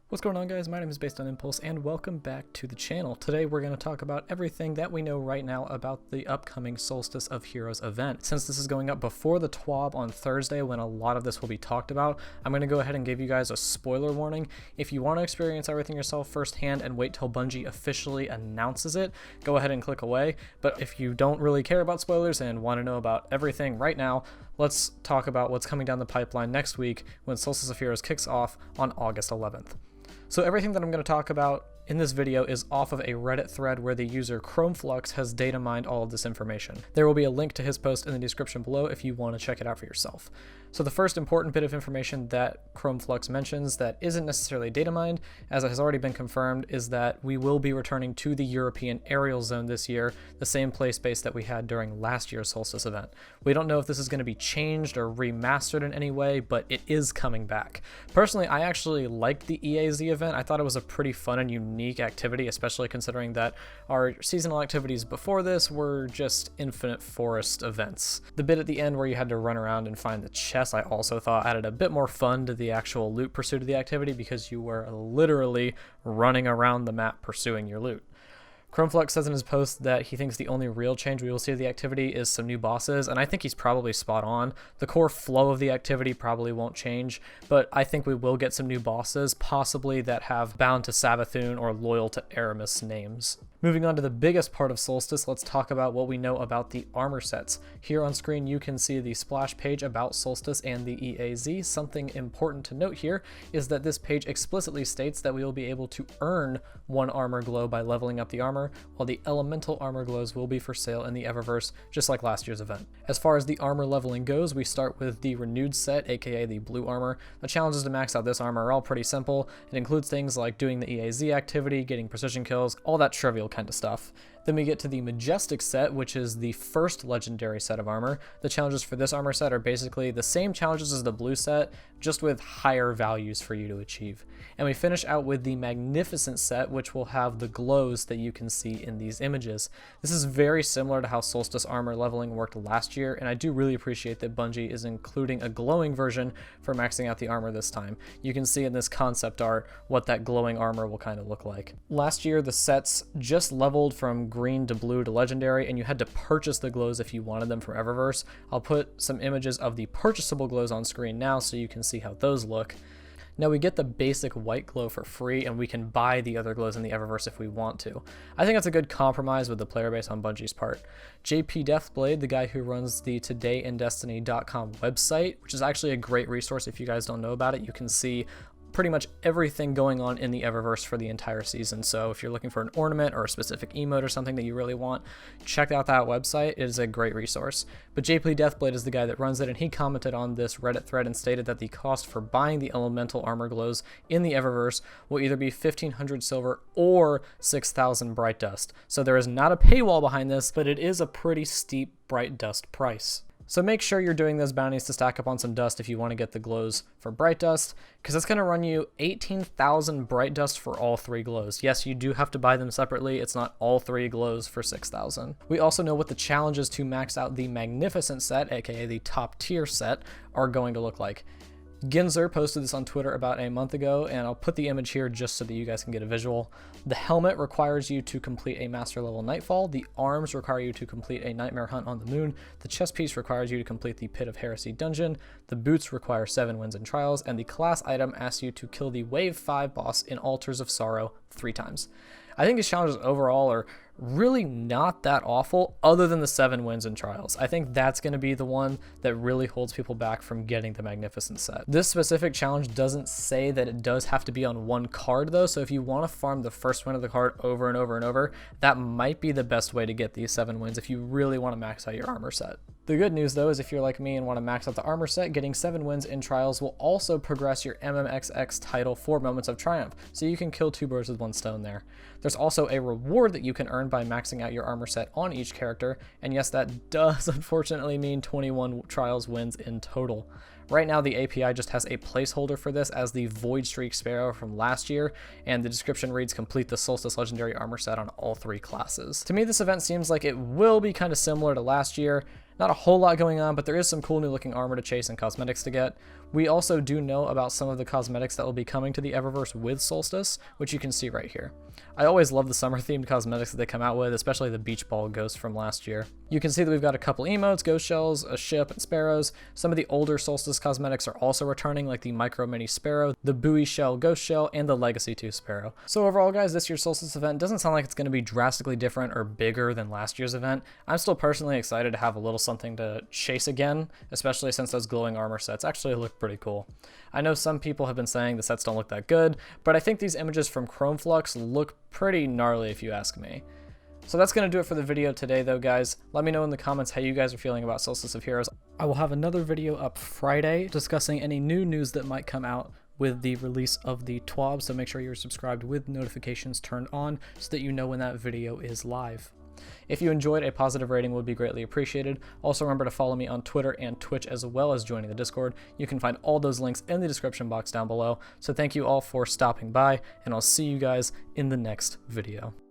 What's going on, guys? My name is BasedOnImpulse and welcome back to the channel. Today we're going to talk about everything that we know right now about the upcoming Solstice of Heroes event. Since this is going up before the TWAB on Thursday when a lot of this will be talked about, I'm going to go ahead and give you guys a spoiler warning. If you want to experience everything yourself firsthand and wait till Bungie officially announces it, go ahead and click away. But if you don't really care about spoilers and want to know about everything right now, let's talk about what's coming down the pipeline next week when Solstice of Heroes kicks off on August 11th. So everything that I'm going to talk about in this video is off of a Reddit thread where the user ChromeFlux has data mined all of this information. There will be a link to his post in the description below if you want to check it out for yourself. So the first important bit of information that ChromeFlux mentions that isn't necessarily data mined, as it has already been confirmed, is that we will be returning to the European aerial zone this year, the same play space that we had during last year's Solstice event. We don't know if this is going to be changed or remastered in any way, but it is coming back. Personally, I actually liked the EAZ event. I thought it was a pretty fun and unique activity, especially considering that our seasonal activities before this were just infinite forest events. The bit at the end where you had to run around and find the chest, I also thought added a bit more fun to the actual loot pursuit of the activity because you were literally running around the map pursuing your loot. ChromeFlux says in his post that he thinks the only real change we will see to the activity is some new bosses, and I think he's probably spot on. The core flow of the activity probably won't change, but I think we will get some new bosses, possibly that have bound to Savathûn or loyal to Aramis names. Moving on to the biggest part of Solstice, let's talk about what we know about the armor sets. Here on screen you can see the splash page about Solstice and the EAZ. Something important to note here is that this page explicitly states that we will be able to earn one armor glow by leveling up the armor, while the elemental armor glows will be for sale in the Eververse, just like last year's event. As far as the armor leveling goes, we start with the renewed set, aka the blue armor. The challenges to max out this armor are all pretty simple. It includes things like doing the EAZ activity, getting precision kills, all that trivial kind of stuff. Then we get to the Majestic set, which is the first legendary set of armor. The challenges for this armor set are basically the same challenges as the blue set, just with higher values for you to achieve. And we finish out with the Magnificent set, which will have the glows that you can see in these images. This is very similar to how Solstice armor leveling worked last year, and I do really appreciate that Bungie is including a glowing version for maxing out the armor this time. You can see in this concept art what that glowing armor will kind of look like. Last year, the sets just leveled from green to blue to legendary, and you had to purchase the glows if you wanted them from Eververse. I'll put some images of the purchasable glows on screen now so you can see how those look. Now we get the basic white glow for free, and we can buy the other glows in the Eververse if we want to. I think that's a good compromise with the player base on Bungie's part. JP Deathblade, the guy who runs the todayindestiny.com website, which is actually a great resource if you guys don't know about it, you can see pretty much everything going on in the Eververse for the entire season. So if you're looking for an ornament or a specific emote or something that you really want, check out that website. It is a great resource. But JP Deathblade is the guy that runs it, and he commented on this Reddit thread and stated that the cost for buying the elemental armor glows in the Eververse will either be 1,500 silver or 6,000 bright dust. So there is not a paywall behind this, but it is a pretty steep bright dust price. So make sure you're doing those bounties to stack up on some dust if you want to get the glows for bright dust, because it's going to run you 18,000 bright dust for all three glows. Yes, you do have to buy them separately. It's not all three glows for 6,000. We also know what the challenges to max out the Magnificent set, aka the top tier set, are going to look like. Ginzer posted this on Twitter about a month ago, and I'll put the image here just so that you guys can get a visual. The helmet requires you to complete a master level Nightfall, the arms require you to complete a Nightmare Hunt on the Moon, the chest piece requires you to complete the Pit of Heresy dungeon, the boots require 7 wins and trials, and the class item asks you to kill the Wave 5 boss in Altars of Sorrow 3 times. I think these challenges overall are really not that awful, other than the 7 wins and trials. I think that's going to be the one that really holds people back from getting the Magnificent set. This specific challenge doesn't say that it does have to be on one card though, so if you want to farm the first win of the card over and over and over, that might be the best way to get these 7 wins if you really want to max out your armor set. The good news though is if you're like me and want to max out the armor set, getting 7 wins in trials will also progress your MMXX title for Moments of Triumph, so you can kill 2 birds with 1 stone there. There's also a reward that you can earn by maxing out your armor set on each character, and yes, that does unfortunately mean 21 trials wins in total. Right now the API just has a placeholder for this as the Void Streak Sparrow from last year, and the description reads complete the Solstice Legendary armor set on all 3 classes. To me this event seems like it will be kind of similar to last year. Not a whole lot going on, but there is some cool new looking armor to chase and cosmetics to get. We also do know about some of the cosmetics that will be coming to the Eververse with Solstice, which you can see right here. I always love the summer themed cosmetics that they come out with, especially the beach ball ghost from last year. You can see that we've got a couple emotes, ghost shells, a ship, and sparrows. Some of the older Solstice cosmetics are also returning, like the micro mini sparrow, the buoy shell ghost shell, and the legacy 2 sparrow. So overall guys, this year's Solstice event doesn't sound like it's going to be drastically different or bigger than last year's event. I'm still personally excited to have a little something to chase again, especially since those glowing armor sets actually look pretty cool. I know some people have been saying the sets don't look that good, but I think these images from Chrome Flux look pretty gnarly if you ask me. So that's going to do it for the video today though, guys. Let me know in the comments how you guys are feeling about Solstice of Heroes. I will have another video up Friday discussing any new news that might come out with the release of the TWAB, so make sure you're subscribed with notifications turned on so that you know when that video is live. If you enjoyed, a positive rating would be greatly appreciated. Also remember to follow me on Twitter and Twitch as well as joining the Discord. You can find all those links in the description box down below. So thank you all for stopping by, and I'll see you guys in the next video.